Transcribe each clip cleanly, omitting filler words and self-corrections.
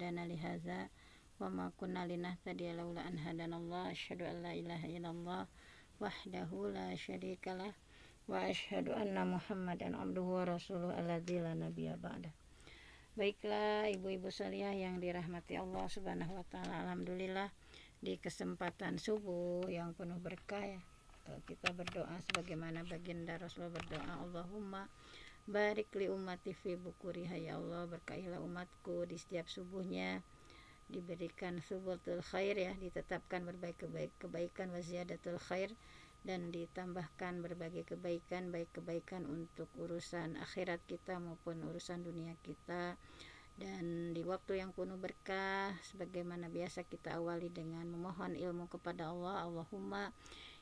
hadana li hadza wa ma kunna linahtadiya laula an hadanallah. Asyhadu an la ilaha illallah wahdahu la syarikalah wa asyhadu anna Muhammadan abduhu wa rasuluhu alladzi la nabiyya ba'da. Baiklah ibu-ibu salihah yang dirahmati Allah Subhanahu wa taala, alhamdulillah di kesempatan subuh yang penuh berkah ya, kita berdoa sebagaimana baginda Rasulullah berdoa, Allahumma barik li ummati fi bukuriha, ya Allah berkahilah umatku di setiap subuhnya, diberikan subutul khair ya, ditetapkan berbagai kebaikan wa ziyadatul khair, dan ditambahkan berbagai kebaikan, baik kebaikan untuk urusan akhirat kita maupun urusan dunia kita. Dan di waktu yang penuh berkah, sebagaimana biasa kita awali dengan memohon ilmu kepada Allah. Allahumma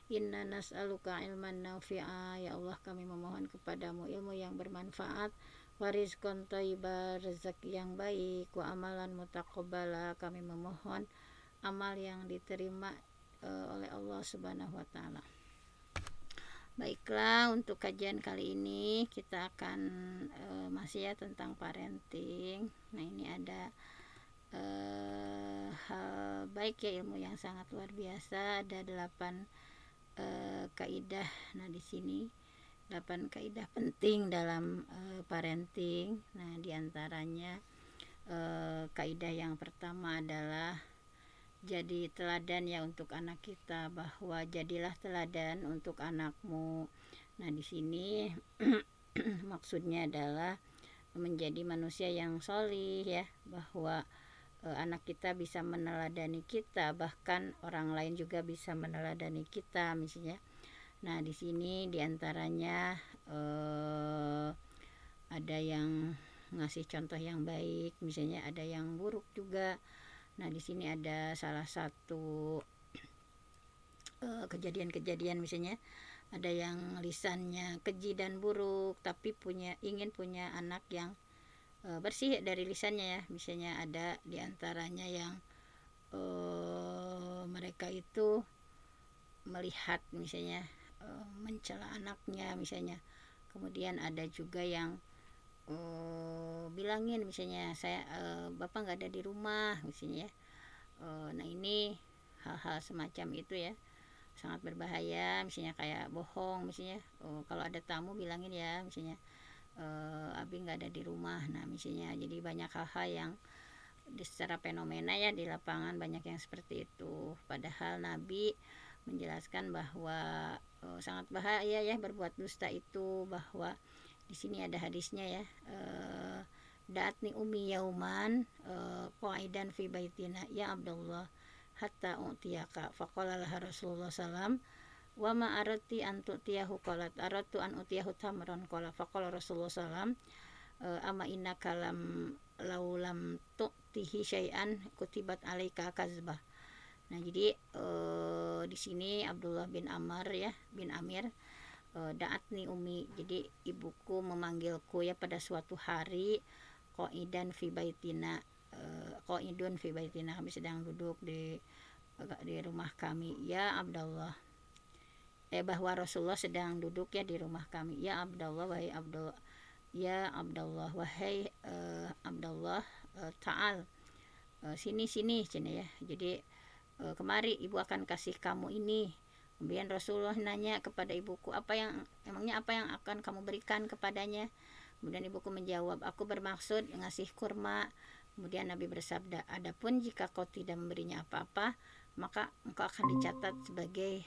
inna nas'aluka ilman nafi'a, ya Allah kami memohon kepadamu ilmu yang bermanfaat, wa rizqan thayyiba, rezeki yang baik, wa amalan mutaqabbala, kami memohon amal yang diterima oleh Allah Subhanahu wa taala. Baiklah, untuk kajian kali ini kita akan masih ya tentang parenting. Nah, ini ada hal baik ya, ilmu yang sangat luar biasa. Ada 8 kaidah. Nah, di sini 8 kaidah penting dalam parenting. Nah, diantaranya kaidah yang pertama adalah jadi teladan ya untuk anak kita, bahwa jadilah teladan untuk anakmu. Nah, di sini maksudnya adalah menjadi manusia yang sholih ya, bahwa anak kita bisa meneladani kita, bahkan orang lain juga bisa meneladani kita misalnya. Nah, di sini diantaranya ada yang ngasih contoh yang baik, misalnya ada yang buruk juga. Nah, di sini ada salah satu kejadian-kejadian, misalnya ada yang lisannya keji dan buruk, tapi ingin punya anak yang bersih dari lisannya ya. Misalnya ada diantaranya yang mereka itu melihat misalnya mencela anaknya misalnya. Kemudian ada juga yang bilangin misalnya, saya bapak nggak ada di rumah misalnya. Nah, ini hal-hal semacam itu ya sangat berbahaya, misalnya kayak bohong misalnya, kalau ada tamu bilangin ya misalnya abi nggak ada di rumah. Nah, misalnya jadi banyak hal-hal yang secara fenomena ya di lapangan banyak yang seperti itu, padahal Nabi menjelaskan bahwa sangat bahaya ya berbuat dusta itu, bahwa di sini ada hadisnya ya, da'atni ummi yauman qaidan fi baitina ya Abdullah hatta utiyaka, faqala laha Rasulullah sallam wa ma arati an tu'tiyahu, qalat aratu an utiyahu tamran, qala faqala Rasulullah sallam ama innaka laulam tu'tihi syai'an kutibat alaika kazbah. Nah, jadi di sini Abdullah bin Amir da'atni umi, jadi ibuku memanggilku ya pada suatu hari, qaidun fi baitina, kami sedang duduk di rumah kami, ya Abdullah, bahwa Rasulullah sedang duduk ya di rumah kami, ya Abdullah, wahai Abdullah, ya Abdullah, wahai Abdullah, ta'al, sini ya, jadi kemari ibu akan kasih kamu ini. Kemudian Rasulullah nanya kepada ibuku, emangnya apa yang akan kamu berikan kepadanya? Kemudian ibuku menjawab, aku bermaksud ngasih kurma. Kemudian Nabi bersabda, adapun jika kau tidak memberinya apa-apa, maka engkau akan dicatat sebagai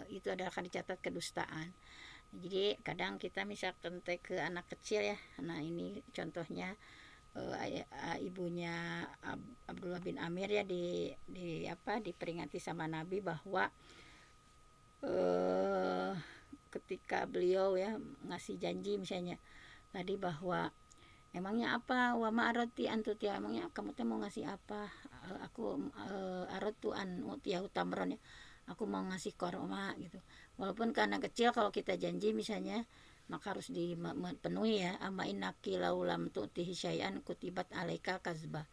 itu akan dicatat kedustaan. Jadi kadang kita misalkan ke anak kecil ya. Nah, ini contohnya ibunya Abdullah bin Amir ya diperingati sama Nabi bahwa ketika beliau ya ngasih janji misalnya tadi, bahwa emangnya apa, wa ma'arati antutia, emangnya kamu teh mau ngasih apa, aku aratu an utiyahu tamron ya, aku mau ngasih korma gitu. Walaupun karena kecil, kalau kita janji misalnya maka harus dipenuhi ya, ama innaki laulam tu'tihi syai'an kutibat alaika kazbah.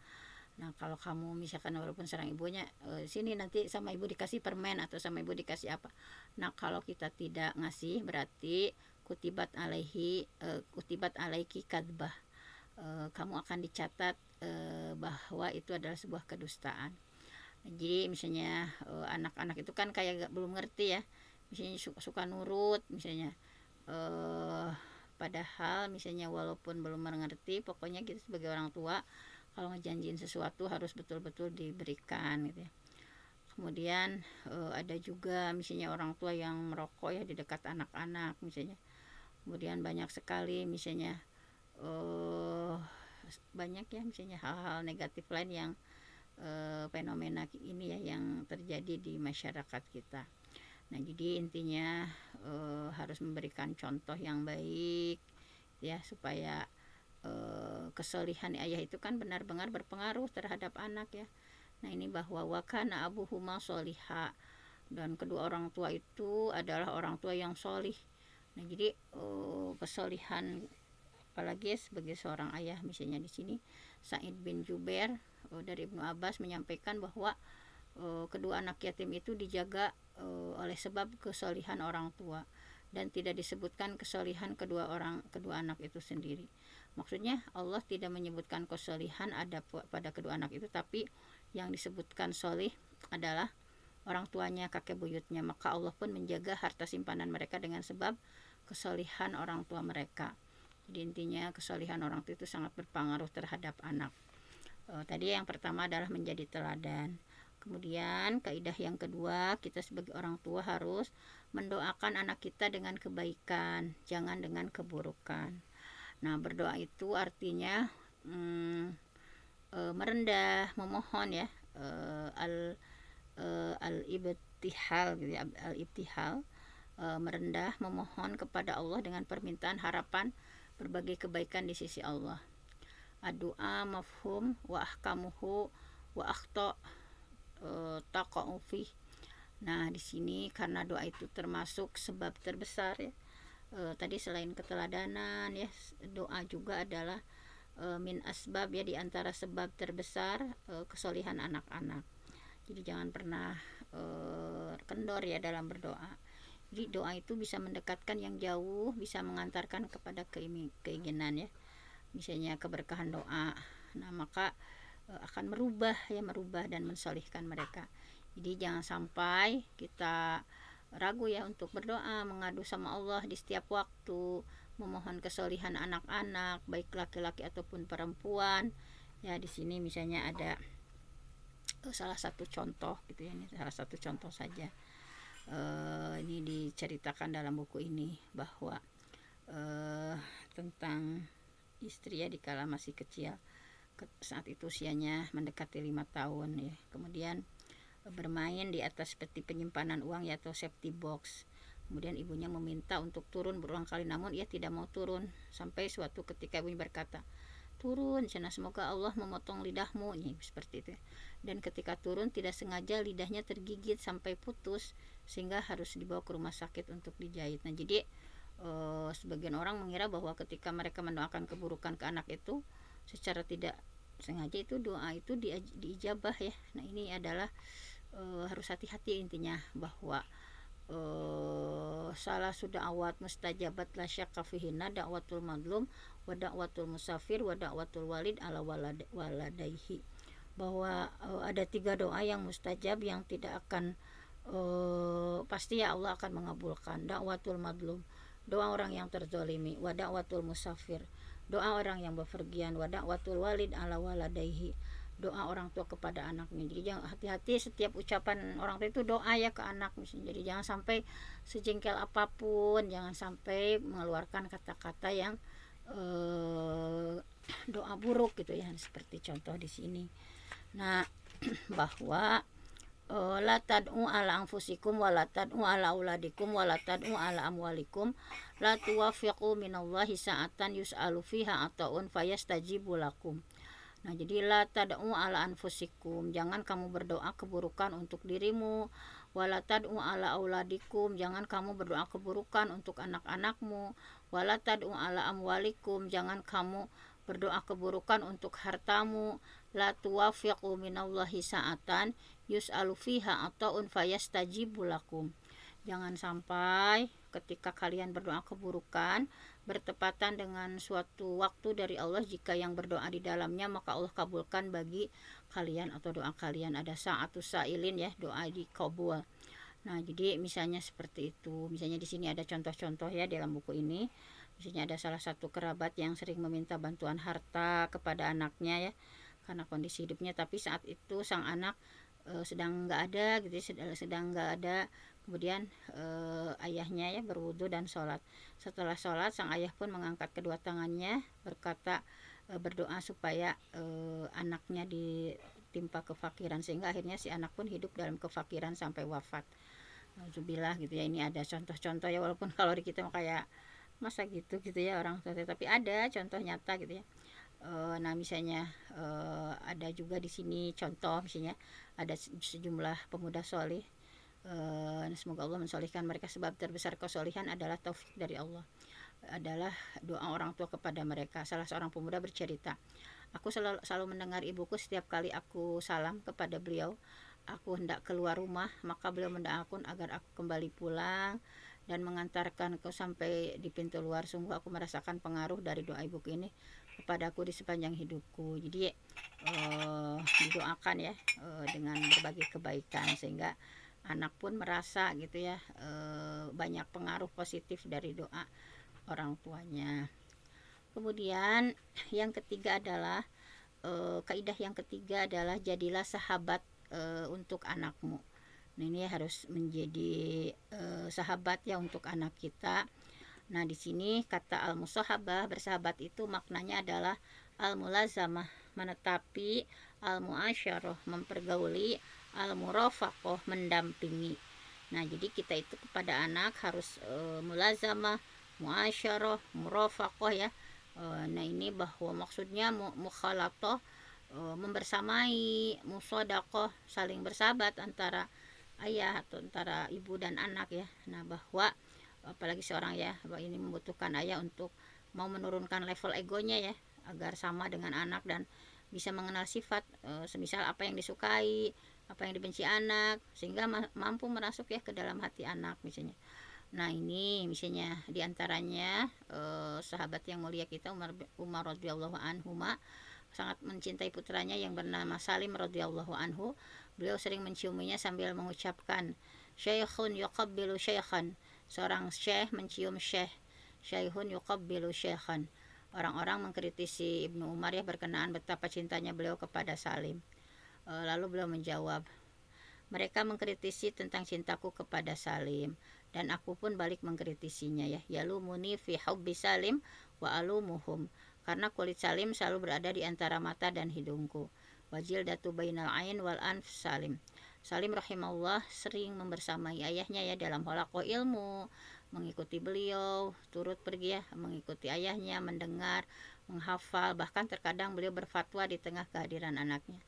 Nah, kalau kamu misalkan walaupun seorang ibunya, sini nanti sama ibu dikasih permen atau sama ibu dikasih apa. Nah, kalau kita tidak ngasih berarti kutibat alaiki kadzbah, kamu akan dicatat bahwa itu adalah sebuah kedustaan. Jadi misalnya anak-anak itu kan kayak belum ngerti ya, misalnya suka nurut misalnya, padahal misalnya walaupun belum mengerti, pokoknya kita sebagai orang tua kalau ngejanjiin sesuatu harus betul-betul diberikan gitu ya. Kemudian ada juga misalnya orang tua yang merokok ya di dekat anak-anak misalnya. Kemudian banyak sekali misalnya banyak ya misalnya hal-hal negatif lain yang fenomena ini ya yang terjadi di masyarakat kita. Nah, jadi intinya harus memberikan contoh yang baik ya, supaya kesolihan ayah itu kan benar-benar berpengaruh terhadap anak ya. Nah, ini bahwa wakana abuhuma soliha, dan kedua orang tua itu adalah orang tua yang solih. Nah, jadi kesolihan apalagi sebagai seorang ayah, misalnya di sini Sa'id bin Jubair dari Ibnu Abbas menyampaikan bahwa kedua anak yatim itu dijaga oleh sebab kesolihan orang tua, dan tidak disebutkan kesolihan kedua anak itu sendiri. Maksudnya Allah tidak menyebutkan kesolihan ada pada kedua anak itu, tapi yang disebutkan solih adalah orang tuanya, kakek buyutnya. Maka Allah pun menjaga harta simpanan mereka dengan sebab kesolihan orang tua mereka. Jadi intinya kesolihan orang tua itu sangat berpengaruh terhadap anak. Tadi yang pertama adalah menjadi teladan. Kemudian kaidah yang kedua, kita sebagai orang tua harus mendoakan anak kita dengan kebaikan, jangan dengan keburukan. Nah, berdoa itu artinya merendah, memohon ya, al-ibtihal gitu ya, al-ibtihal, merendah, memohon kepada Allah dengan permintaan harapan berbagai kebaikan di sisi Allah. Doa mafhum wa ahkamuhu wa akhta taqa'u fi. Nah, di sini karena doa itu termasuk sebab terbesar ya. Tadi selain keteladanan ya, doa juga adalah min asbab ya, di antara sebab terbesar kesolihan anak-anak. Jadi jangan pernah kendor ya dalam berdoa. Jadi doa itu bisa mendekatkan yang jauh, bisa mengantarkan kepada keinginan ya, misalnya keberkahan doa. Nah, maka akan merubah dan mensolihkan mereka. Jadi jangan sampai kita ragu ya untuk berdoa, mengadu sama Allah di setiap waktu, memohon kesolihan anak-anak baik laki-laki ataupun perempuan. Ya, di sini misalnya ada salah satu contoh gitu ya, ini salah satu contoh saja. Ini diceritakan dalam buku ini bahwa tentang istri ya dikala masih kecil, saat itu usianya mendekati 5 tahun ya, kemudian bermain di atas peti penyimpanan uang ya, atau safety box. Kemudian ibunya meminta untuk turun berulang kali, namun ia tidak mau turun, sampai suatu ketika ibunya berkata, turun sana, semoga Allah memotong lidahmu, nih seperti itu. Dan ketika turun tidak sengaja lidahnya tergigit sampai putus, sehingga harus dibawa ke rumah sakit untuk dijahit. Nah, jadi sebagian orang mengira bahwa ketika mereka mendoakan keburukan ke anak itu secara tidak sengaja itu doa itu diijabah ya. Nah, ini adalah harus hati-hati intinya, bahwa salah sudah awat mustajabat la syakka fihinna da'watul madlum wa da'watul musafir wa da'watul walid ala waladaihi, bahwa ada 3 doa yang mustajab yang tidak akan pasti ya Allah akan mengabulkan. Da'watul madlum, doa orang yang terzolimi, wa da'watul musafir, doa orang yang bepergian, wa da'watul walid ala waladaihi, doa orang tua kepada anaknya. Jadi jangan, hati-hati setiap ucapan orang tua itu doa ya ke anak misalnya. Jadi jangan sampai sejengkel apapun, jangan sampai mengeluarkan kata-kata yang doa buruk gitu ya, seperti contoh di sini. Nah, bahwa la tad'u ala anfusikum wa la tad'u ala auladikum wa la tad'u ala amwalikum la tuwafiqu minallahi sa'atan yus'alu fiha ata'un fayastajibu lakum. Nah, jadi la tad'u ala anfusikum, jangan kamu berdoa keburukan untuk dirimu, wala tad'u ala auladikum, jangan kamu berdoa keburukan untuk anak-anakmu, wala tad'u ala amwalikum, jangan kamu berdoa keburukan untuk hartamu, la tuwafiqu minallahi sa'atan yus'alu fiha ata'un fayastajibu lakum. Jangan sampai ketika kalian berdoa keburukan bertepatan dengan suatu waktu dari Allah. Jika yang berdoa di dalamnya, maka Allah kabulkan bagi kalian atau doa kalian. Ada sa'atu sa'ilin ya, doa dikabul. Nah, jadi misalnya seperti itu. Misalnya di sini ada contoh-contoh ya dalam buku ini. Misalnya ada salah satu kerabat yang sering meminta bantuan harta kepada anaknya ya, karena kondisi hidupnya, tapi saat itu sang anak sedang nggak ada gitu ya, sedang nggak ada. Kemudian ayahnya ya berwudu dan sholat. Setelah sholat, sang ayah pun mengangkat kedua tangannya berkata, berdoa supaya anaknya ditimpa kefakiran, sehingga akhirnya si anak pun hidup dalam kefakiran sampai wafat. Alhamdulillah gitu ya. Ini ada contoh-contoh ya, walaupun kalau di kita kayak masa gitu gitu ya orang tua, tapi ada contoh nyata gitu ya. Nah, misalnya ada juga di sini contoh, misalnya ada sejumlah pemuda solih. Semoga Allah mensolihkan mereka, sebab terbesar kesolihan adalah taufik dari Allah, adalah doa orang tua kepada mereka. Salah seorang pemuda bercerita, aku selalu mendengar ibuku setiap kali aku salam kepada beliau, aku hendak keluar rumah, maka beliau mendoakan agar aku kembali pulang dan mengantarkanku sampai di pintu luar. Sungguh aku merasakan pengaruh dari doa ibuku ini kepadaku di sepanjang hidupku. Jadi didoakan ya dengan berbagai kebaikan, sehingga anak pun merasa gitu ya, banyak pengaruh positif dari doa orang tuanya. Kemudian yang ketiga adalah kaidah yang ketiga adalah jadilah sahabat untuk anakmu. Nah, ini harus menjadi sahabat ya untuk anak kita. Nah, di sini kata al-musahabah, bersahabat itu maknanya adalah al-mulazamah, menetapi, al-muasyarah, mempergauli, al-murafaqah, mendampingi. Nah, jadi kita itu kepada anak harus mulazamah, muasyarah, murafaqah ya. Nah, ini bahwa maksudnya mukhalatah, membersamai, musodaqah, saling bersahabat antara ayah atau antara ibu dan anak ya. Nah, bahwa apalagi seorang ya, bahwa ini membutuhkan ayah untuk mau menurunkan level egonya ya, agar sama dengan anak dan bisa mengenal sifat semisal apa yang disukai, apa yang dibenci anak, sehingga mampu merasuk ya ke dalam hati anak misalnya. Nah, ini misalnya diantaranya sahabat yang mulia kita Umar radhiyallahu anhu sangat mencintai putranya yang bernama Salim radhiyallahu anhu. Beliau sering menciuminya sambil mengucapkan, "Syekhun yuqabbilu syekhan." Seorang syekh mencium syekh. "Syekhun yuqabbilu syekhan." Orang-orang mengkritisi Ibnu Umar ya berkenaan betapa cintanya beliau kepada Salim. Lalu beliau menjawab, mereka mengkritisi tentang cintaku kepada Salim, dan aku pun balik mengkritisinya ya. Yalumuni fi hubbi Salim wa alumuhum. Karena kulit Salim selalu berada di antara mata dan hidungku. Wajil datu bainal ain wal anf Salim. Salim rahimahullah sering membersamai ayahnya ya dalam halaqah ilmu, mengikuti beliau, turut pergi ya, mengikuti ayahnya, mendengar, menghafal, bahkan terkadang beliau berfatwa di tengah kehadiran anaknya.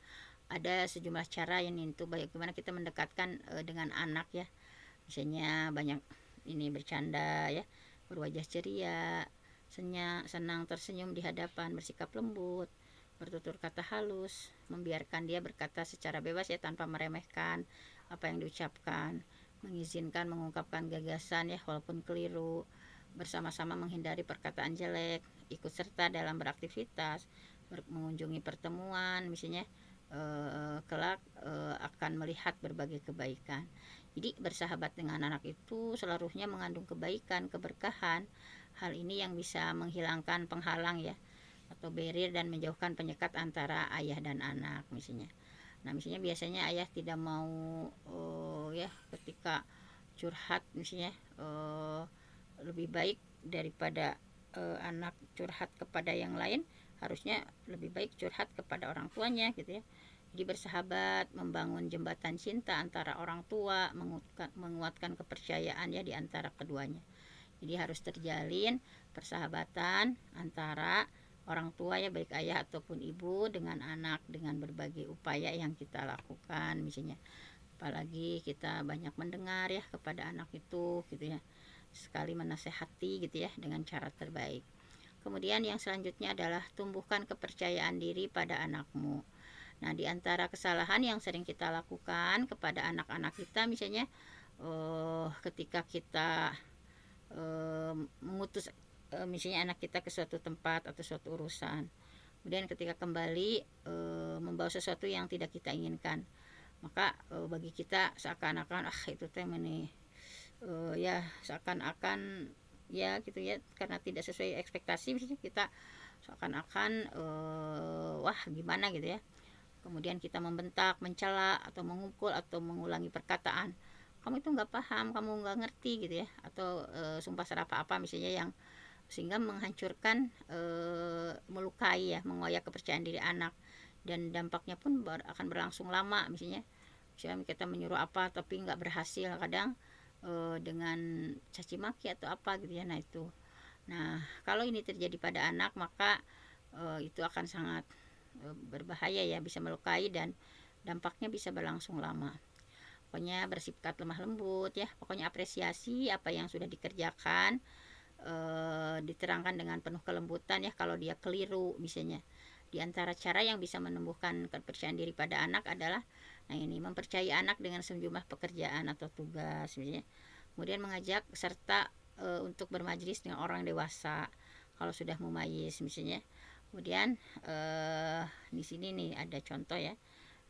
Ada sejumlah cara yang itu bagaimana kita mendekatkan dengan anak ya. Misalnya banyak ini bercanda ya, berwajah ceria, senang tersenyum di hadapan, bersikap lembut, bertutur kata halus, membiarkan dia berkata secara bebas ya tanpa meremehkan apa yang diucapkan, mengizinkan mengungkapkan gagasan ya walaupun keliru, bersama-sama menghindari perkataan jelek, ikut serta dalam beraktivitas, mengunjungi pertemuan misalnya, kelak akan melihat berbagai kebaikan. Jadi bersahabat dengan anak itu seluruhnya mengandung kebaikan, keberkahan. Hal ini yang bisa menghilangkan penghalang ya atau barrier dan menjauhkan penyekat antara ayah dan anak misalnya. Nah, misalnya biasanya ayah tidak mau ya ketika curhat misalnya, lebih baik daripada anak curhat kepada yang lain, harusnya lebih baik curhat kepada orang tuanya gitu ya. Jadi bersahabat, membangun jembatan cinta antara orang tua, menguatkan kepercayaan ya di antara keduanya. Jadi harus terjalin persahabatan antara orang tua ya, baik ayah ataupun ibu dengan anak, dengan berbagai upaya yang kita lakukan misalnya. Apalagi kita banyak mendengar ya kepada anak itu gitu ya, sekali menasehati gitu ya dengan cara terbaik. Kemudian yang selanjutnya adalah tumbuhkan kepercayaan diri pada anakmu. Nah, di antara kesalahan yang sering kita lakukan kepada anak-anak kita misalnya, ketika kita mengutus misalnya anak kita ke suatu tempat atau suatu urusan, kemudian ketika kembali membawa sesuatu yang tidak kita inginkan, maka bagi kita seakan-akan itu teh ini ya seakan-akan ya gitu ya, karena tidak sesuai ekspektasi, misalnya kita seakan-akan wah gimana gitu ya, kemudian kita membentak, mencela, atau memukul, atau mengulangi perkataan, kamu itu nggak paham, kamu nggak ngerti gitu ya, atau sumpah serapah apa misalnya yang sehingga menghancurkan, melukai ya, mengoyak kepercayaan diri anak, dan dampaknya pun akan berlangsung lama. Misalnya kita menyuruh apa tapi nggak berhasil, kadang dengan caci maki atau apa gitu ya. Nah kalau ini terjadi pada anak, maka itu akan sangat berbahaya ya, bisa melukai dan dampaknya bisa berlangsung lama. Pokoknya bersikap lemah lembut ya, pokoknya apresiasi apa yang sudah dikerjakan, diterangkan dengan penuh kelembutan ya kalau dia keliru misalnya. Di antara cara yang bisa menumbuhkan kepercayaan diri pada anak adalah mempercayai anak dengan sejumlah pekerjaan atau tugas misalnya. Kemudian mengajak serta untuk bermajlis dengan orang dewasa kalau sudah mumayyiz misalnya. Kemudian di sini nih ada contoh ya,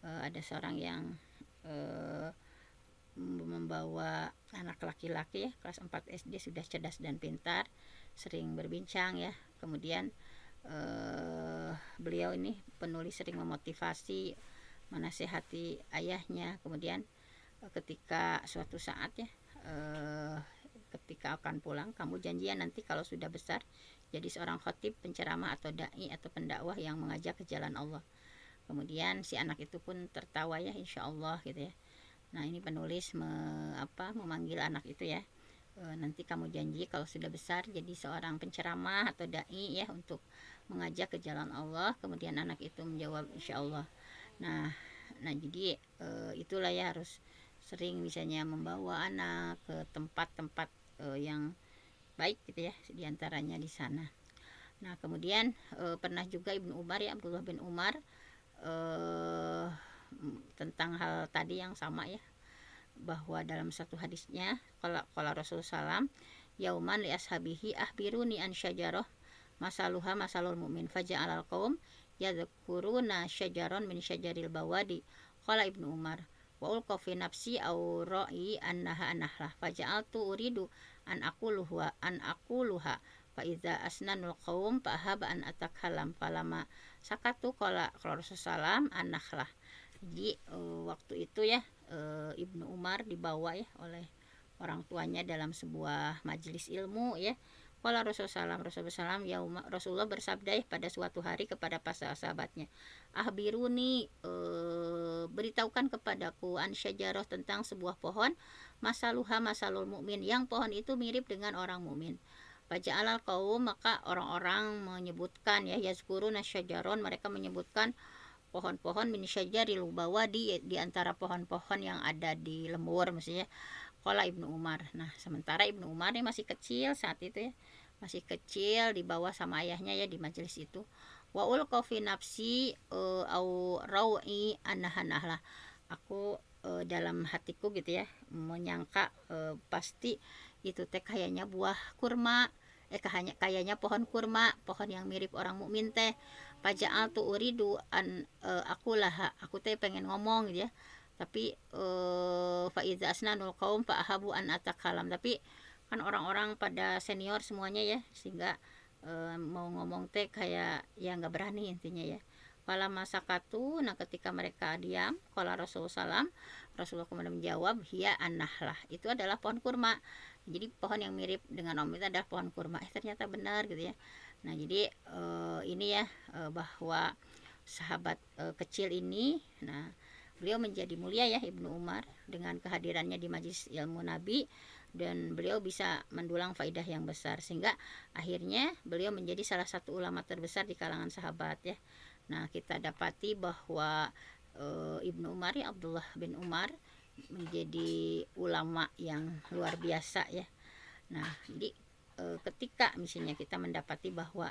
ada seorang yang membawa anak laki-laki ya, kelas 4 SD, sudah cerdas dan pintar, sering berbincang ya. Kemudian beliau ini penulis, sering memotivasi, menasehati ayahnya. Kemudian ketika suatu saat ya, ketika akan pulang, kamu janjian nanti kalau sudah besar jadi seorang khotib, penceramah atau dai atau pendakwah yang mengajak ke jalan Allah. Kemudian si anak itu pun tertawa ya, insya Allah gitu ya. Nah ini penulis memanggil anak itu ya, nanti kamu janji kalau sudah besar jadi seorang penceramah atau dai ya, untuk mengajak ke jalan Allah. Kemudian anak itu menjawab insya Allah. Nah jadi itulah ya, harus sering misalnya membawa anak ke tempat-tempat yang baik gitu ya, diantaranya di sana. Nah kemudian pernah juga Ibnu Umar ya, Abdullah bin Umar, tentang hal tadi yang sama ya, bahwa dalam satu hadisnya qala Rasulullah SAW, yauman li ashabihi ahbiruni an syajarah masaluha masalul mu'min faja'alal qaum yadhkuruna syajaron min syajaril bawadi. Qala Ibnu Umar wa ulqa fi nafsi aw ra'i annaha anahlah faja'altu uridu an aquluha fa idza asnanul qaum fa ahaba an atakhalam falama sakatu qala Rasulullah SAW anahlah. Jadi waktu itu ya, Ibnu Umar dibawa ya oleh orang tuanya dalam sebuah majelis ilmu ya. Qala Rasulullah SAW, ya Rasulullah bersabda ya pada suatu hari kepada para sahabatnya, ahbiruni, beritahukan kepadaku, an syajarah, tentang sebuah pohon, masaluha masalul mukmin, yang pohon itu mirip dengan orang mukmin. Faja'alal qaum, maka orang-orang menyebutkan ya, yazkuruna syajaron, mereka menyebutkan pohon-pohon min syajaril bawadi, di antara pohon-pohon yang ada di lembur maksudnya. Qala Ibnu Umar. Nah sementara Ibnu Umar ini masih kecil saat itu ya, masih kecil, dibawa sama ayahnya ya di majelis itu. Wa ulqa fi nafsi au rawi annahanahlah, aku dalam hatiku gitu ya, menyangka pasti itu teh kayaknya buah kurma, kayaknya pohon kurma, pohon yang mirip orang mukmin teh. Paja'al tu uridu an aku teh pengen ngomong gitu ya, tapi faiza asnanul kaum fa ahabu an atakalam, tapi kan orang-orang pada senior semuanya ya, sehingga mau ngomong teh kayak ya nggak berani intinya ya. Fala masakatu, nah ketika mereka diam, qala Rasulullah SAW, Rasulullah kemudian menjawab, hiya annahlah, itu adalah pohon kurma. Jadi pohon yang mirip dengan om itu adalah pohon kurma. Ternyata benar gitu ya. Nah jadi ini ya, bahwa sahabat kecil ini, nah beliau menjadi mulia ya, Ibnu Umar, dengan kehadirannya di majelis ilmu Nabi, dan beliau bisa mendulang faidah yang besar, sehingga akhirnya beliau menjadi salah satu ulama terbesar di kalangan sahabat ya. Nah kita dapati bahwa Ibnu Umar ya, Abdullah bin Umar, menjadi ulama yang luar biasa ya. Nah jadi ketika misalnya kita mendapati bahwa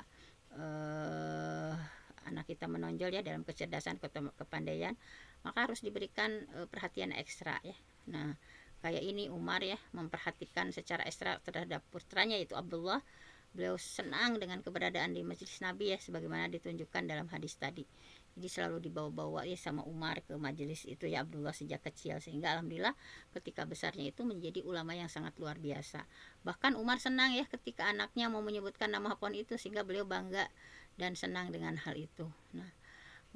anak kita menonjol ya dalam kecerdasan, kepandaian, maka harus diberikan perhatian ekstra ya. Nah kayak ini Umar ya, memperhatikan secara ekstra terhadap putranya yaitu Abdullah, beliau senang dengan keberadaan di majelis Nabi ya, sebagaimana ditunjukkan dalam hadis tadi. Jadi selalu dibawa-bawa ya sama Umar ke majelis itu ya Abdullah sejak kecil, sehingga alhamdulillah ketika besarnya itu menjadi ulama yang sangat luar biasa. Bahkan Umar senang ya ketika anaknya mau menyebutkan nama pohon itu, sehingga beliau bangga dan senang dengan hal itu. Nah,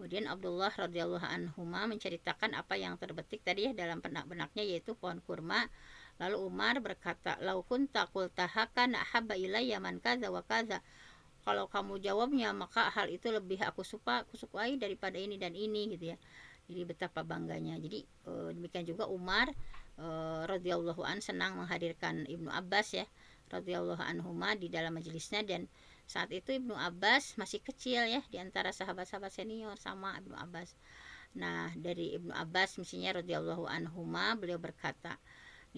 kemudian Abdullah radhiyallahu anhu menceritakan apa yang terbetik tadi ya dalam benak-benaknya, yaitu pohon kurma. Lalu Umar berkata, "Lau kunta qultaha kana ahabba ilayya man kaza wa kaza." Kalau kamu jawabnya maka hal itu lebih aku sukai daripada ini dan ini gitu ya. Jadi betapa bangganya. Jadi demikian juga Umar radhiyallahu an senang menghadirkan Ibnu Abbas ya radhiyallahu anhuma di dalam majelisnya, dan saat itu Ibnu Abbas masih kecil ya, di antara sahabat-sahabat senior sama Ibnu Abbas. Nah, dari Ibnu Abbas misalnya radhiyallahu anhuma, beliau berkata,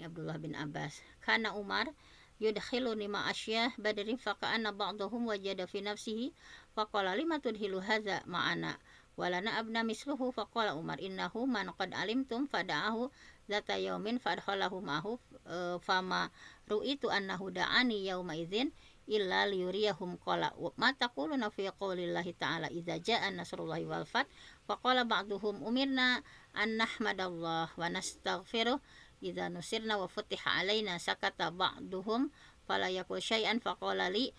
ini Abdullah bin Abbas, karena Umar yudkhiluni ma asyah badrin faqa'anna ba'dahum wajada fi nafsihi faqala lima tudhilu hadza ma'ana walana abna misluhu faqala Umar innahu man qad alimtum fada'ahu zata yaumin fadkhalahu ma'hu fama ru'itu annahu da'ani yauma idzin illa liyuriyahum qala ma taquluna fi qaulillahi ta'ala idza ja'a nasrullahi wal fath faqala ba'duhum umirna an nahmadallah wa nastaghfiruh idza nusirna wa futiha alaina sakata ba'duhum fala yakul syai'an faqala li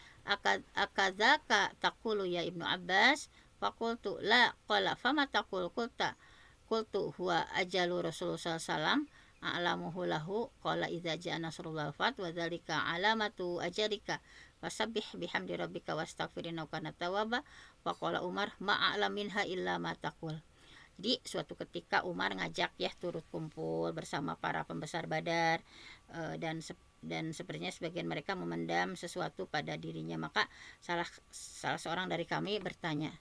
akadzaka taqulu ya Ibnu Abbas faqultu la qala fama taqul qultu huwa ajalu Rasulullah sallallahu alaihi wasallam a'lamuhu lahu qala idza ja'a nasrullah fat wa dzalika alamatu ajalika wasabbih bihamdi rabbika wastaghfirina kana tawwaba faqala Umar ma a'lam minha illa ma taqul. Jadi suatu ketika Umar ngajak ya turut kumpul bersama para pembesar Badar, dan sepertinya sebagian mereka memendam sesuatu pada dirinya. Maka salah seorang dari kami bertanya,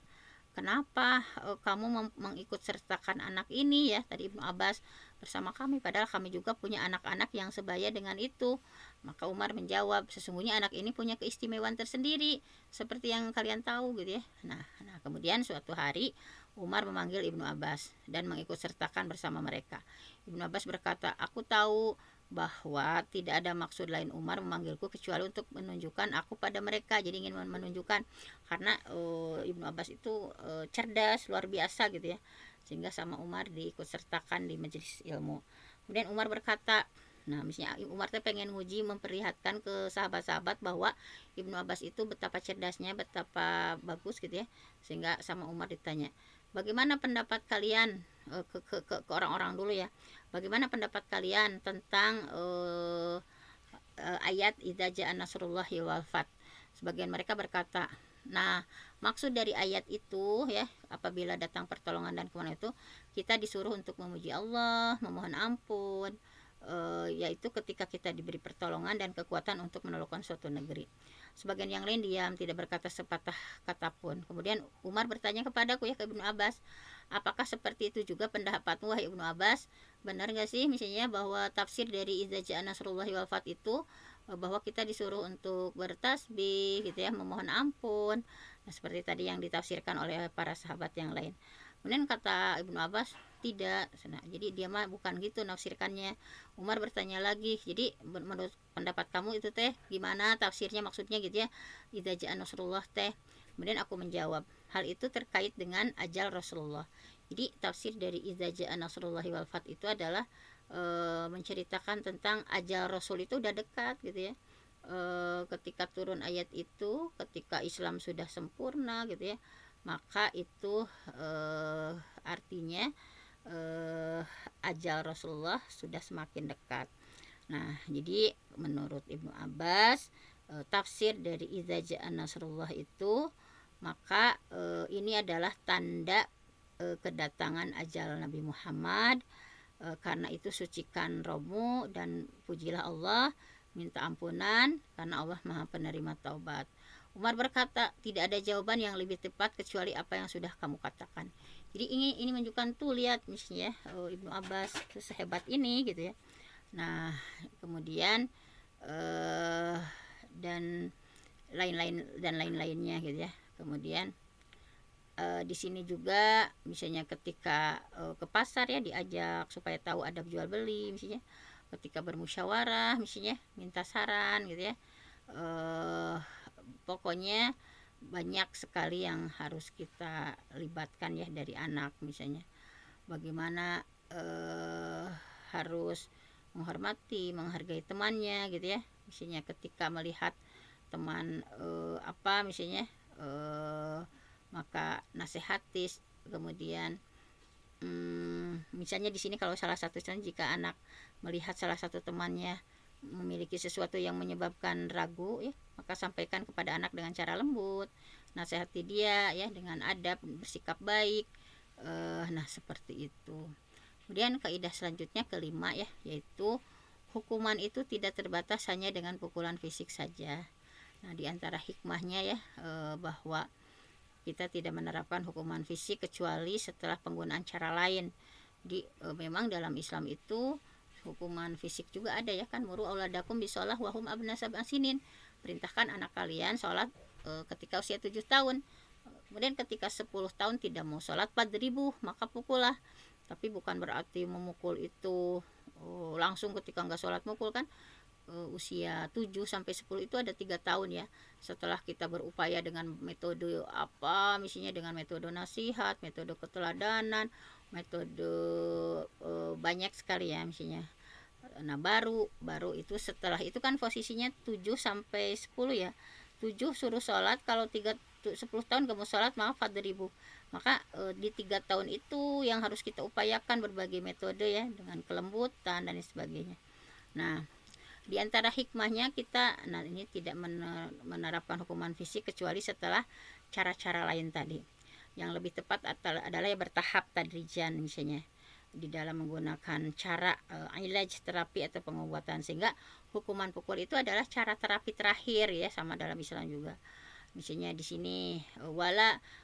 kenapa kamu mengikut sertakan anak ini ya, tadi Ibnu Abbas, bersama kami, padahal kami juga punya anak-anak yang sebaya dengan itu. Maka Umar menjawab, sesungguhnya anak ini punya keistimewaan tersendiri seperti yang kalian tahu gitu ya. Nah kemudian suatu hari Umar memanggil Ibnu Abbas dan mengikut sertakan bersama mereka. Ibnu Abbas berkata, aku tahu bahwa tidak ada maksud lain Umar memanggilku kecuali untuk menunjukkan aku pada mereka. Jadi ingin menunjukkan, karena Ibnu Abbas itu cerdas luar biasa gitu ya, sehingga sama Umar diikut sertakan di majelis ilmu. Kemudian Umar berkata, nah misalnya Umar tuh pengen nguji, memperlihatkan ke sahabat-sahabat bahwa Ibnu Abbas itu betapa cerdasnya, betapa bagus gitu ya, sehingga sama Umar ditanya, bagaimana pendapat kalian ke orang-orang dulu ya, bagaimana pendapat kalian tentang ayat idza ja'a nasrullahi wal fath. Sebagian mereka berkata, nah maksud dari ayat itu ya, apabila datang pertolongan dan kemenangan itu, kita disuruh untuk memuji Allah, memohon ampun, yaitu ketika kita diberi pertolongan dan kekuatan untuk menolong suatu negeri. Sebagian yang lain diam, tidak berkata sepatah kata pun. Kemudian Umar bertanya kepadaku ya, ke Ibnu Abbas, apakah seperti itu juga pendapatmu wahai Ibnu Abbas? Benar gak sih misalnya bahwa tafsir dari idza ja'a nasrullahi wal fath itu bahwa kita disuruh untuk bertasbih gitu ya, memohon ampun, nah, seperti tadi yang ditafsirkan oleh para sahabat yang lain. Kemudian kata Ibnu Abbas, tidak. Nah, jadi dia mah bukan gitu nafsirkannya. Umar bertanya lagi, jadi menurut pendapat kamu itu teh gimana tafsirnya, maksudnya gitu ya, idza ja'a nasrullah teh. Kemudian aku menjawab, hal itu terkait dengan ajal Rasulullah. Jadi tafsir dari idza ja'a nasrullahi wal fath itu adalah menceritakan tentang ajal Rasul itu udah dekat gitu ya. Ketika turun ayat itu, ketika Islam sudah sempurna gitu ya, maka itu artinya ajal Rasulullah sudah semakin dekat. Nah, jadi menurut Ibnu Abbas, tafsir dari idza ja'a nasrullah itu, maka ini adalah tanda kedatangan ajal Nabi Muhammad. Karena itu sucikan rohmu dan pujilah Allah, minta ampunan karena Allah Maha Penerima Taubat. Umar berkata, tidak ada jawaban yang lebih tepat kecuali apa yang sudah kamu katakan. Jadi ini menunjukkan tuh, lihat misalnya Ibnu Abbas sehebat ini gitu ya. Nah kemudian dan lain-lainnya gitu ya. Kemudian di sini juga misalnya ketika ke pasar ya, diajak supaya tahu adab jual beli, misalnya ketika bermusyawarah misalnya minta saran gitu ya, pokoknya banyak sekali yang harus kita libatkan ya dari anak. Misalnya bagaimana harus menghormati, menghargai temannya gitu ya. Misalnya ketika melihat teman misalnya maka nasihati. Kemudian misalnya di sini kalau salah satu jika anak melihat salah satu temannya memiliki sesuatu yang menyebabkan ragu ya, maka sampaikan kepada anak dengan cara lembut, nasihati dia ya dengan adab, bersikap baik. Nah seperti itu. Kemudian kaidah selanjutnya kelima ya, yaitu hukuman itu tidak terbatas hanya dengan pukulan fisik saja. Nah di antara hikmahnya ya bahwa kita tidak menerapkan hukuman fisik kecuali setelah penggunaan cara lain. Di memang dalam Islam itu hukuman fisik juga ada ya kan, muru auladakum bisolah wahum abna sab'an sinin, perintahkan anak kalian sholat ketika usia 7 tahun. Kemudian ketika 10 tahun tidak mau sholat fadribuh, maka pukullah. Tapi bukan berarti memukul itu langsung ketika nggak sholat mukul kan. Usia 7 sampai 10 itu ada 3 tahun ya. Setelah kita berupaya dengan metode misalnya dengan metode nasihat, metode keteladanan, metode banyak sekali ya misalnya. Nah baru itu setelah itu kan posisinya 7 sampai 10 ya. 7 suruh sholat, kalau 10 tahun gak mau sholat maka fadribu. Maka di 3 tahun itu yang harus kita upayakan berbagai metode ya, dengan kelembutan dan sebagainya. Nah di antara hikmahnya kita ini tidak menerapkan hukuman fisik kecuali setelah cara-cara lain tadi. Yang lebih tepat adalah ya bertahap tadrijan misalnya di dalam menggunakan cara ilaj, terapi atau pengobatan, sehingga hukuman pukul itu adalah cara terapi terakhir ya, sama dalam Islam juga. Misalnya di sini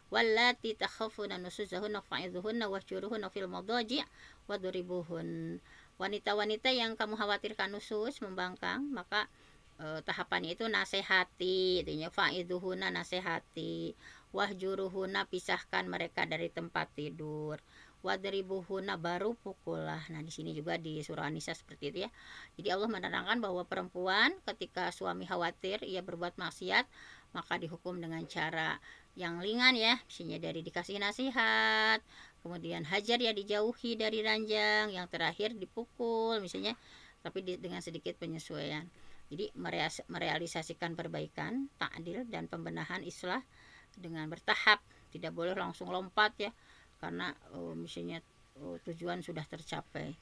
wallati takhafuna nusuzahunna fa'idhuhunna wahjuruhunna fil madaji' wadribuhun. Wanita-wanita yang kamu khawatirkan nusus, membangkang, maka tahapannya itu nasihati, artinya fa'idhuhunna, nasihati, wahjuruhunna, pisahkan mereka dari tempat tidur, wadribuhunna, baru pukullah. Nah di sini juga di surah An-Nisa seperti itu ya. Jadi Allah menerangkan bahwa perempuan ketika suami khawatir ia berbuat maksiat, maka dihukum dengan cara yang ringan ya, misalnya dari dikasih nasihat, kemudian hajar ya, dijauhi dari ranjang, yang terakhir dipukul misalnya, tapi dengan sedikit penyesuaian. Jadi merealisasikan perbaikan, ta'dil dan pembenahan islah dengan bertahap, tidak boleh langsung lompat ya, karena misalnya tujuan sudah tercapai.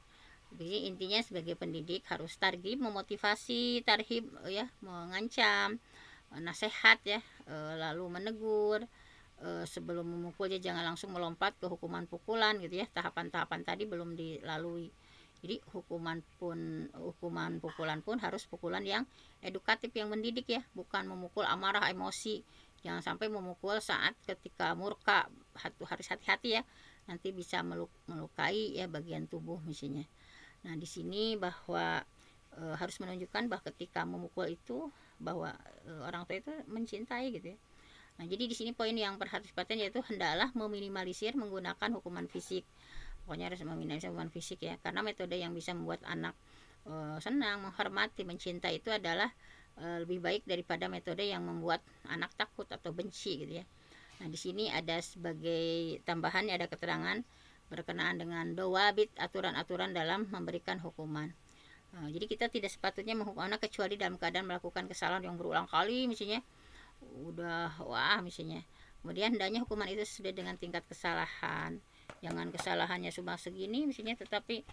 Jadi intinya sebagai pendidik harus targhib, memotivasi, tarhib ya, mengancam, nasihat ya, lalu menegur. Sebelum memukulnya jangan langsung melompat ke hukuman pukulan gitu ya, tahapan-tahapan tadi belum dilalui. Jadi hukuman pukulan pun harus pukulan yang edukatif, yang mendidik ya, bukan memukul amarah, emosi. Jangan sampai memukul saat ketika murka, harus hati-hati ya, nanti bisa melukai ya bagian tubuh misalnya. Nah di sini bahwa harus menunjukkan bahwa ketika memukul itu bahwa orang tua itu mencintai gitu ya. Nah jadi di sini poin yang harus perhatikan yaitu hendaklah meminimalisir menggunakan hukuman fisik. Pokoknya harus meminimalisir hukuman fisik ya, karena metode yang bisa membuat anak senang, menghormati, mencintai itu adalah lebih baik daripada metode yang membuat anak takut atau benci gitu ya. Nah di sini ada sebagai tambahan, ada keterangan berkenaan dengan dawabit, aturan-aturan dalam memberikan hukuman. Jadi kita tidak sepatutnya menghukum anak kecuali dalam keadaan melakukan kesalahan yang berulang kali misalnya, udah misalnya. Kemudian hendaknya hukuman itu sesuai dengan tingkat kesalahan. Jangan kesalahannya cuma segini misalnya, tetapi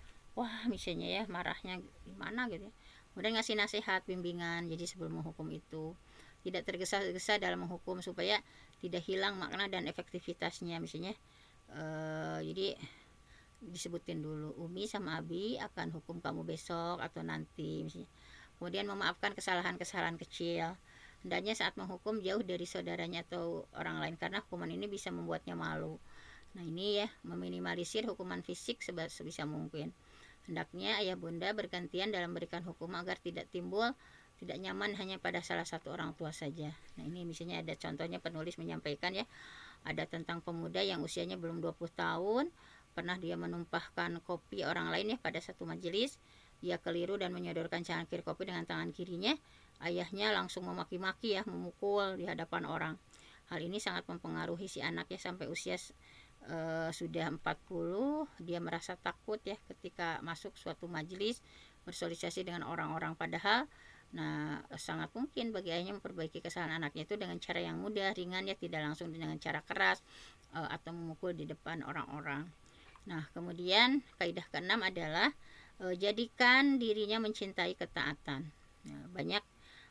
misalnya ya marahnya gimana gitu ya. Kemudian ngasih nasihat, bimbingan. Jadi sebelum menghukum itu tidak tergesa-gesa dalam menghukum supaya tidak hilang makna dan efektivitasnya misalnya. Jadi disebutin dulu, Umi sama Abi akan hukum kamu besok atau nanti misalnya. Kemudian memaafkan kesalahan-kesalahan kecil. Hendaknya saat menghukum jauh dari saudaranya atau orang lain, karena hukuman ini bisa membuatnya malu. Nah ini ya, meminimalisir hukuman fisik sebisa mungkin. Hendaknya ayah bunda bergantian dalam memberikan hukum agar tidak timbul tidak nyaman hanya pada salah satu orang tua saja. Nah ini misalnya ada contohnya, penulis menyampaikan ya, ada tentang pemuda yang usianya belum 20 tahun, pernah dia menumpahkan kopi orang lain ya pada satu majelis. ia keliru dan menyodorkan cangkir kopi dengan tangan kirinya, ayahnya langsung memaki-maki ya, memukul di hadapan orang. Hal ini sangat mempengaruhi si anak ya, sampai usia sudah 40, dia merasa takut ya ketika masuk suatu majelis bersosialisasi dengan orang-orang, padahal sangat mungkin bagi ayahnya memperbaiki kesalahan anaknya itu dengan cara yang mudah, ringan ya, tidak langsung dengan cara keras atau memukul di depan orang-orang. Nah, kemudian kaidah keenam adalah jadikan dirinya mencintai ketaatan. Nah, banyak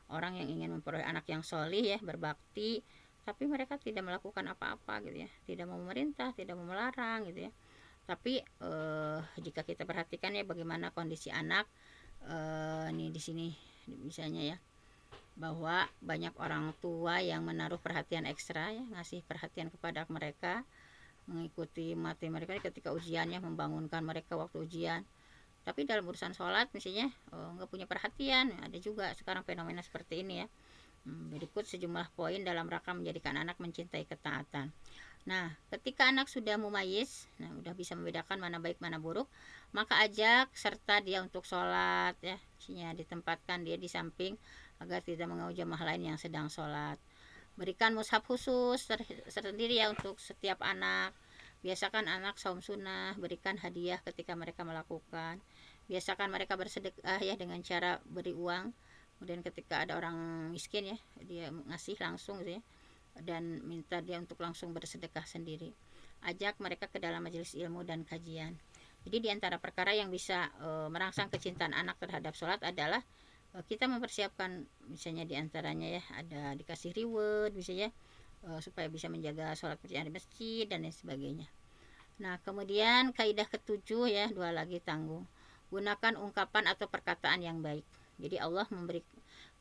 orang yang ingin memperoleh anak yang solih ya, berbakti, tapi mereka tidak melakukan apa-apa gitu ya, tidak mau memerintah, tidak mau melarang gitu ya. Tapi jika kita perhatikan ya bagaimana kondisi anak, nih di sini misalnya ya, bahwa banyak orang tua yang menaruh perhatian ekstra ya, ngasih perhatian kepada mereka, mengikuti materi mereka ketika ujiannya, membangunkan mereka waktu ujian. Tapi dalam urusan sholat misalnya nggak punya perhatian. Ada juga sekarang fenomena seperti ini ya. Berikut sejumlah poin dalam rangka menjadikan anak mencintai ketaatan. Nah, ketika anak sudah mumayyiz, udah bisa membedakan mana baik mana buruk, maka ajak serta dia untuk sholat ya. Misalnya ditempatkan dia di samping agar tidak mengganggu jamaah lain yang sedang sholat. Berikan mushaf khusus tersendiri ya untuk setiap anak. Biasakan anak saum sunnah, berikan hadiah ketika mereka melakukan. Biasakan mereka bersedekah ya dengan cara beri uang. Kemudian ketika ada orang miskin ya, dia ngasih langsung gitu ya, dan minta dia untuk langsung bersedekah sendiri. Ajak mereka ke dalam majelis ilmu dan kajian. Jadi diantara perkara yang bisa merangsang kecintaan anak terhadap sholat adalah kita mempersiapkan, misalnya diantaranya ya ada dikasih reward misalnya supaya bisa menjaga sholat berjamaah di masjid dan lain sebagainya. Nah, kemudian kaidah ketujuh ya, dua lagi tanggung. Gunakan ungkapan atau perkataan yang baik. Jadi Allah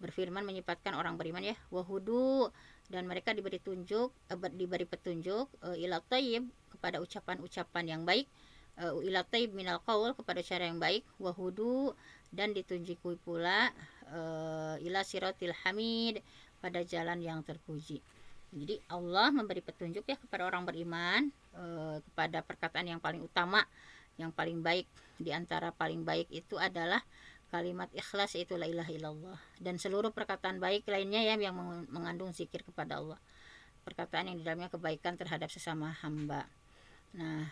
berfirman menyifatkan orang beriman ya, wahudu, dan mereka diberi petunjuk ila thayyib, kepada ucapan-ucapan yang baik, ila thayyib minal qaul, kepada cara yang baik, wahudu, dan ditunjukui pula ila siratil hamid, pada jalan yang terpuji. Jadi Allah memberi petunjuk ya kepada orang beriman kepada perkataan yang paling utama, yang paling baik. Di antara paling baik itu adalah kalimat ikhlas, itu la ilaha illallah, dan seluruh perkataan baik lainnya ya yang mengandung zikir kepada Allah, perkataan yang di dalamnya kebaikan terhadap sesama hamba. Nah,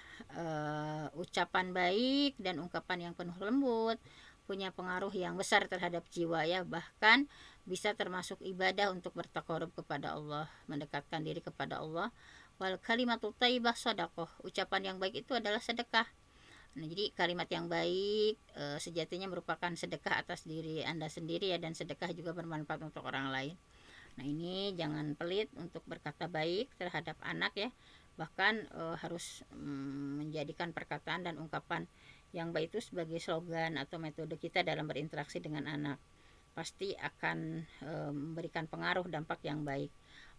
ucapan baik dan ungkapan yang penuh lembut punya pengaruh yang besar terhadap jiwa ya, bahkan bisa termasuk ibadah untuk bertakarub kepada Allah, mendekatkan diri kepada Allah. Wal kalimatut thayyibah shadaqah, ucapan yang baik itu adalah sedekah. Nah, jadi kalimat yang baik sejatinya merupakan sedekah atas diri Anda sendiri ya, dan sedekah juga bermanfaat untuk orang lain. Nah, ini jangan pelit untuk berkata baik terhadap anak ya, bahkan harus menjadikan perkataan dan ungkapan yang baik itu sebagai slogan atau metode kita dalam berinteraksi dengan anak. Pasti akan memberikan pengaruh dampak yang baik.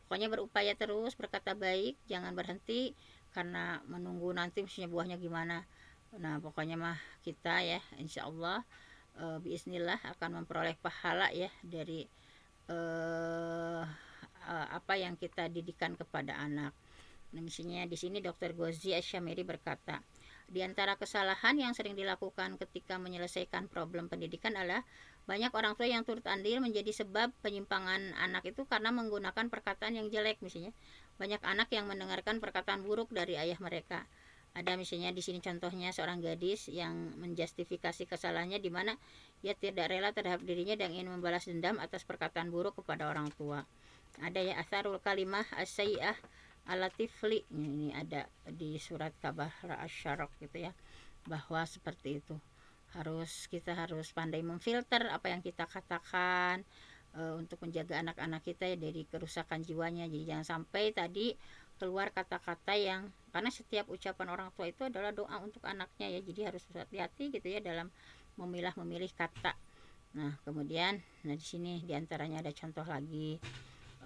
Pokoknya berupaya terus berkata baik, jangan berhenti karena menunggu nanti misalnya buahnya gimana. Nah, pokoknya mah kita ya insya Allah biiznillah akan memperoleh pahala ya dari apa yang kita didikan kepada anak. Nah, misalnya di sini Dr. Ghazi Asyamiri berkata, di antara kesalahan yang sering dilakukan ketika menyelesaikan problem pendidikan adalah banyak orang tua yang turut andil menjadi sebab penyimpangan anak itu karena menggunakan perkataan yang jelek. Misalnya banyak anak yang mendengarkan perkataan buruk dari ayah mereka. Ada misalnya di sini contohnya seorang gadis yang menjustifikasi kesalahannya di mana ia tidak rela terhadap dirinya dan ingin membalas dendam atas perkataan buruk kepada orang tua. Ada ya asarul kalimah as-sayyi'ah al-latifli, ini ada di surat kabar asy-syaraq gitu ya, bahwa seperti itu kita harus pandai memfilter apa yang kita katakan untuk menjaga anak-anak kita ya dari kerusakan jiwanya. Jadi jangan sampai tadi keluar kata-kata yang, karena setiap ucapan orang tua itu adalah doa untuk anaknya ya, jadi harus hati-hati gitu ya dalam memilih kata. Nah, kemudian di sini diantaranya ada contoh lagi,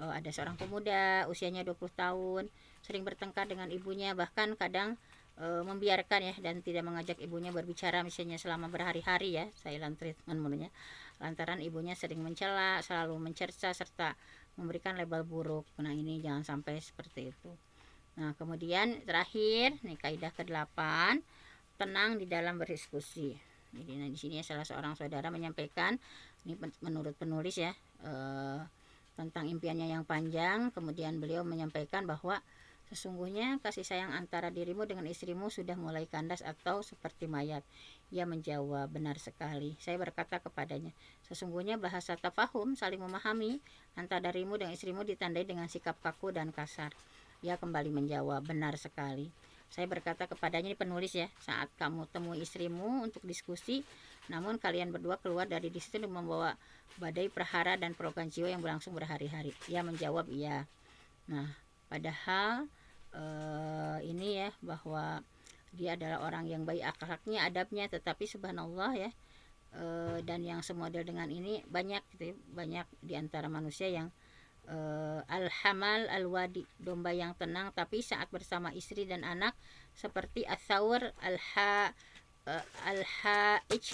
ada seorang pemuda usianya 20 tahun sering bertengkar dengan ibunya, bahkan kadang membiarkan ya dan tidak mengajak ibunya berbicara misalnya selama berhari-hari ya, silent treatment menurutnya, lantaran ibunya sering mencela, selalu mencerca serta memberikan label buruk. Nah, ini jangan sampai seperti itu. Nah, kemudian terakhir nih kaidah ke-8, tenang di dalam berdiskusi. Jadi di sini salah seorang saudara menyampaikan, ini menurut penulis ya, tentang impiannya yang panjang. Kemudian beliau menyampaikan bahwa sesungguhnya kasih sayang antara dirimu dengan istrimu sudah mulai kandas atau seperti mayat. Ia menjawab, benar sekali. Saya berkata kepadanya, sesungguhnya bahasa tafahum, saling memahami, antara dirimu dan istrimu ditandai dengan sikap kaku dan kasar. Ia kembali menjawab, benar sekali. Saya berkata kepadanya, ini penulis ya, saat kamu temui istrimu untuk diskusi, namun kalian berdua keluar dari situ dengan membawa badai perhara dan perokan jiwa yang berlangsung berhari-hari. Ia menjawab, iya. Nah, padahal ini ya, bahwa dia adalah orang yang baik akhlaknya, adabnya, tetapi subhanallah ya, dan yang semodel dengan ini banyak gitu ya, banyak diantara manusia yang al-hamal al-wadi, domba yang tenang, tapi saat bersama istri dan anak seperti as-sawr al-ha'ij,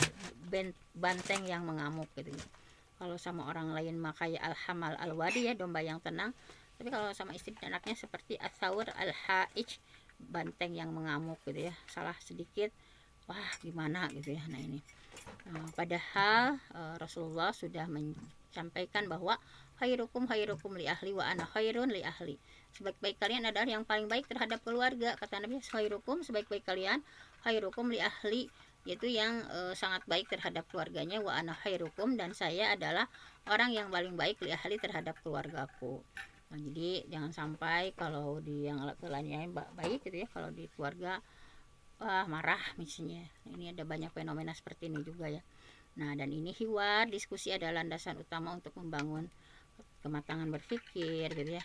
banteng yang mengamuk gitu. Kalau sama orang lain maka ya al-hamal al-wadi ya, domba yang tenang, tapi kalau sama istri dan anaknya seperti as-sawr al-ha'ij, banteng yang mengamuk gitu ya. Salah sedikit wah gimana gitu ya. Nah ini padahal Rasulullah sudah menyampaikan bahwa khairukum li ahli wa ana khairun li ahli. Sebaik-baik kalian adalah yang paling baik terhadap keluarga. Kata Nabi, khairukum, sebaik-baik kalian, khairukum li ahli, yaitu yang sangat baik terhadap keluarganya, wa ana khairukum, dan saya adalah orang yang paling baik li ahli terhadap keluargaku. Nah, jadi jangan sampai kalau di yang lainnya baik gitu ya, kalau di keluarga marah misalnya. Ini ada banyak fenomena seperti ini juga ya. Nah, dan ini hiwar, diskusi adalah landasan utama untuk membangun kematangan berpikir gitu ya.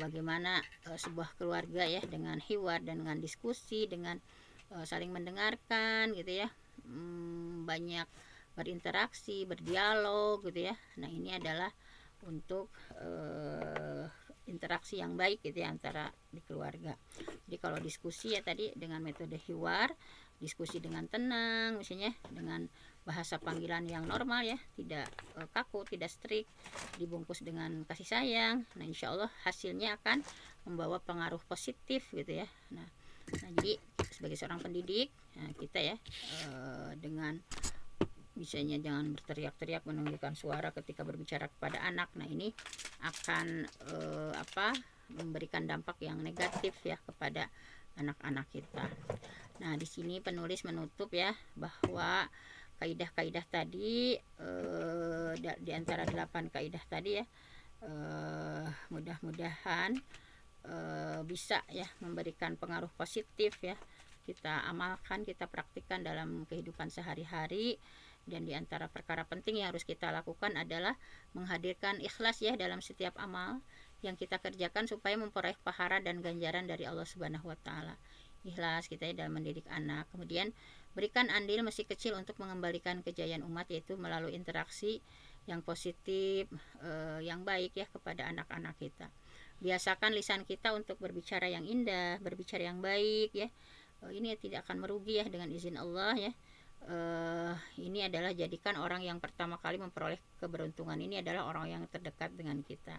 Bagaimana sebuah keluarga ya dengan hiwar dan dengan diskusi, dengan saling mendengarkan gitu ya, banyak berinteraksi, berdialog gitu ya. Nah, ini adalah untuk interaksi yang baik gitu ya antara di keluarga. Jadi kalau diskusi ya tadi dengan metode hiwar, diskusi dengan tenang misalnya, dengan bahasa panggilan yang normal ya, tidak kaku, tidak strict, dibungkus dengan kasih sayang. Nah, insya Allah hasilnya akan membawa pengaruh positif gitu ya. Nah jadi sebagai seorang pendidik, kita ya dengan misalnya jangan berteriak-teriak, menunjukkan suara ketika berbicara kepada anak. Nah ini akan memberikan dampak yang negatif ya kepada anak-anak kita. Nah di sini penulis menutup ya bahwa kaidah-kaidah tadi, di antara 8 kaidah tadi ya, mudah-mudahan bisa ya memberikan pengaruh positif ya, kita amalkan, kita praktikkan dalam kehidupan sehari-hari. Dan di antara perkara penting yang harus kita lakukan adalah menghadirkan ikhlas ya dalam setiap amal yang kita kerjakan supaya memperoleh pahala dan ganjaran dari Allah Subhanahu wa taala. Ikhlas kita ya dalam mendidik anak. Kemudian berikan andil meski kecil untuk mengembalikan kejayaan umat, yaitu melalui interaksi yang positif, yang baik ya kepada anak-anak kita. Biasakan lisan kita untuk berbicara yang indah, berbicara yang baik ya. Ini tidak akan merugi ya dengan izin Allah ya. Ini adalah jadikan orang yang pertama kali memperoleh keberuntungan ini adalah orang yang terdekat dengan kita.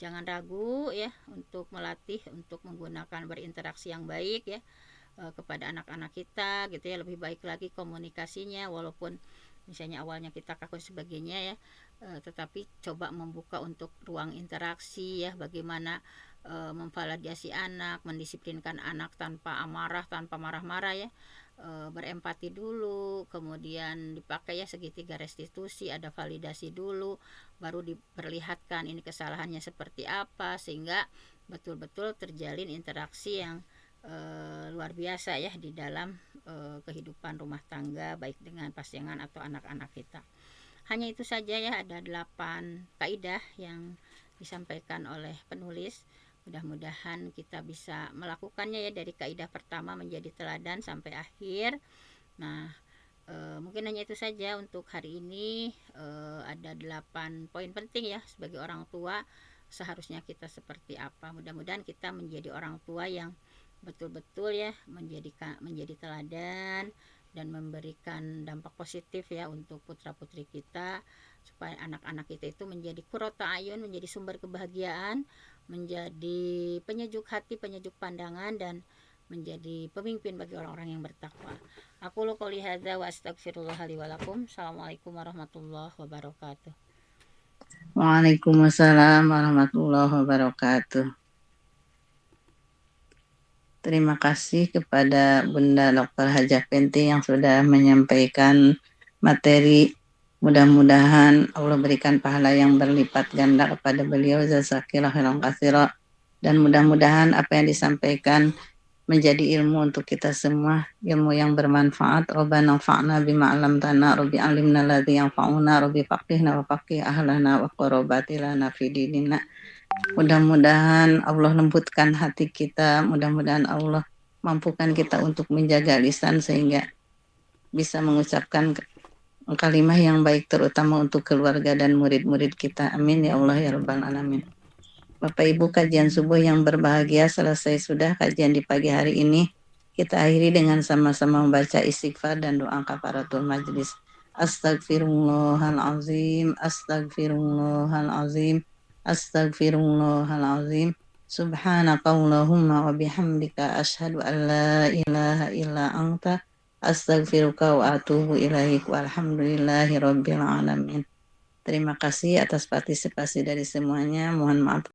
Jangan ragu ya untuk melatih, untuk menggunakan berinteraksi yang baik ya kepada anak-anak kita gitu ya. Lebih baik lagi komunikasinya, walaupun misalnya awalnya kita kaku sebagainya ya, tetapi coba membuka untuk ruang interaksi ya, bagaimana memvalidasi anak, mendisiplinkan anak tanpa amarah, tanpa marah-marah ya, berempati dulu, kemudian dipakai ya segitiga restitusi, ada validasi dulu, baru diperlihatkan ini kesalahannya seperti apa, sehingga betul-betul terjalin interaksi yang luar biasa ya di dalam kehidupan rumah tangga, baik dengan pasangan atau anak-anak kita. Hanya itu saja ya, ada 8 kaidah yang disampaikan oleh penulis. Mudah-mudahan kita bisa melakukannya ya, dari kaidah pertama menjadi teladan sampai akhir. Nah mungkin hanya itu saja untuk hari ini. Ada 8 poin penting ya sebagai orang tua seharusnya kita seperti apa. Mudah-mudahan kita menjadi orang tua yang betul-betul ya menjadi teladan dan memberikan dampak positif ya untuk putra-putri kita, supaya anak-anak kita itu menjadi qurrata ayun, menjadi sumber kebahagiaan, menjadi penyejuk hati, penyejuk pandangan, dan menjadi pemimpin bagi orang-orang yang bertakwa. Aku lu qouli hadza wa astaghfirullah li wa lakum. Assalamualaikum warahmatullahi wabarakatuh. Waalaikumsalam warahmatullahi wabarakatuh. Terima kasih kepada Bunda Dr. Hajah Penti yang sudah menyampaikan materi. Mudah-mudahan Allah berikan pahala yang berlipat ganda kepada beliau, jazakillahu khairan katsira. Dan mudah-mudahan apa yang disampaikan menjadi ilmu untuk kita semua, ilmu yang bermanfaat. Rabbana fa'na bima 'allamtana, rabbi 'allimna alladzi yanfa'una, rabbi faqihna wa faqih ahlana wa qarabatilana fi dinina. Mudah-mudahan Allah lembutkan hati kita, mudah-mudahan Allah mampukan kita untuk menjaga lisan sehingga bisa mengucapkan kalimah yang baik, terutama untuk keluarga dan murid-murid kita. Amin ya Allah ya Rabbal Alamin. Bapak Ibu, kajian subuh yang berbahagia selesai sudah kajian di pagi hari ini. Kita akhiri dengan sama-sama membaca istighfar dan doa kafaratul majlis. Astagfirullahalazim, astagfirullahalazim, astagfirullahalazim. Subhanakallahumma wa bihamdika asyhadu an la ilaha illa anta astaghfiruka wa atubu ilaik walhamdulillahi rabbil alamin. Terima kasih atas partisipasi dari semuanya. Mohon maaf